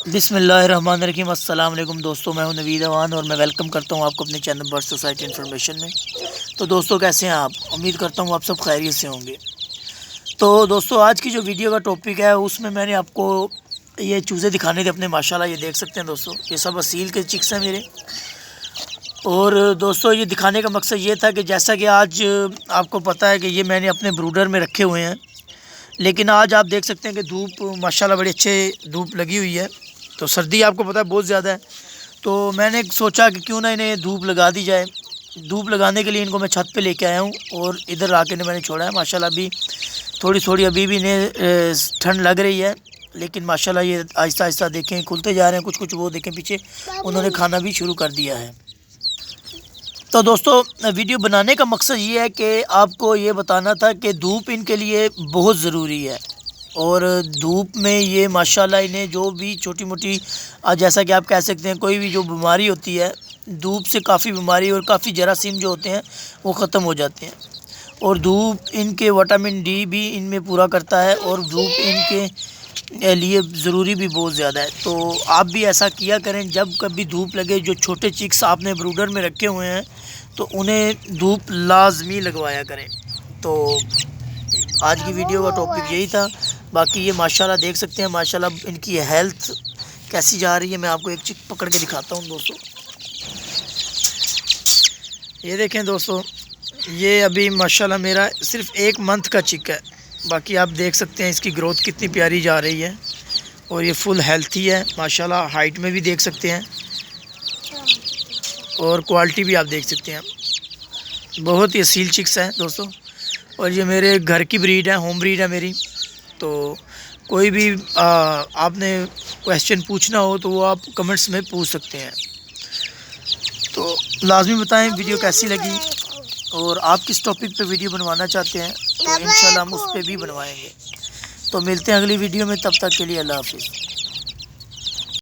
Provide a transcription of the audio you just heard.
بسم اللہ الرحمن الرحیم۔ السلام علیکم دوستوں، میں ہوں نوید اوان اور میں ویلکم کرتا ہوں آپ کو اپنے چینل برڈ سوسائٹی انفارمیشن میں۔ تو دوستوں کیسے ہیں آپ؟ امید کرتا ہوں آپ سب خیریت سے ہوں گے۔ تو دوستوں آج کی جو ویڈیو کا ٹاپک ہے اس میں نے آپ کو یہ چوزے دکھانے تھے اپنے، ماشاءاللہ یہ دیکھ سکتے ہیں دوستوں، یہ سب اصیل کے چکس ہیں میرے۔ اور دوستوں یہ دکھانے کا مقصد یہ تھا کہ جیسا کہ آج آپ کو پتہ ہے کہ یہ میں نے اپنے بروڈر میں رکھے ہوئے ہیں، لیکن آج آپ دیکھ سکتے ہیں کہ دھوپ ماشاءاللہ بڑی اچھے دھوپ لگی ہوئی ہے، تو سردی آپ کو پتہ ہے بہت زیادہ ہے، تو میں نے سوچا کہ کیوں نہ انہیں دھوپ لگا دی جائے۔ دھوپ لگانے کے لیے ان کو میں چھت پہ لے کے آیا ہوں اور ادھر آ کے میں نے چھوڑا ہے۔ ماشاءاللہ ابھی تھوڑی ابھی بھی انہیں ٹھنڈ لگ رہی ہے، لیکن ماشاءاللہ یہ آہستہ آہستہ دیکھیں کھلتے جا رہے ہیں، کچھ وہ دیکھیں پیچھے انہوں نے کھانا بھی شروع کر دیا ہے۔ تو دوستو ویڈیو بنانے کا مقصد یہ ہے کہ آپ کو یہ بتانا تھا کہ دھوپ ان کے لیے بہت ضروری ہے، اور دھوپ میں یہ ماشاءاللہ انہیں جو بھی چھوٹی موٹی جیسا کہ آپ کہہ سکتے ہیں کوئی بھی جو بیماری ہوتی ہے، دھوپ سے کافی بیماری اور کافی جراثیم جو ہوتے ہیں وہ ختم ہو جاتے ہیں، اور دھوپ ان کے وٹامن ڈی بھی ان میں پورا کرتا ہے، اور دھوپ ان کے لیے ضروری بھی بہت زیادہ ہے۔ تو آپ بھی ایسا کیا کریں، جب کبھی دھوپ لگے، جو چھوٹے چکس آپ نے بروڈر میں رکھے ہوئے ہیں تو انہیں دھوپ لازمی لگوایا کریں۔ تو آج کی ویڈیو کا ٹاپک یہی تھا۔ باقی یہ ماشاءاللہ دیکھ سکتے ہیں ماشاءاللہ ان کی ہیلتھ کیسی جا رہی ہے۔ میں آپ کو ایک چک پکڑ کے دکھاتا ہوں دوستوں، یہ دیکھیں دوستوں، یہ ابھی ماشاءاللہ میرا صرف 1 منتھ کا چک ہے، باقی آپ دیکھ سکتے ہیں اس کی گروتھ کتنی پیاری جا رہی ہے، اور یہ فل ہیلتھی ہے ماشاءاللہ، ہائٹ میں بھی دیکھ سکتے ہیں اور کوالٹی بھی آپ دیکھ سکتے ہیں، بہت ہی اصیل چکس ہیں دوستوں۔ اور یہ میرے گھر کی بریڈ ہے، ہوم بریڈ ہے میری۔ تو کوئی بھی آپ نے کویشچن پوچھنا ہو تو وہ آپ کمنٹس میں پوچھ سکتے ہیں۔ تو لازمی بتائیں ویڈیو کیسی لگی، اور آپ کس ٹاپک پہ ویڈیو بنوانا چاہتے ہیں، تو انشاءاللہ ہم اس پہ بھی بنوائیں گے۔ تو ملتے ہیں اگلی ویڈیو میں، تب تک کے لیے اللہ حافظ۔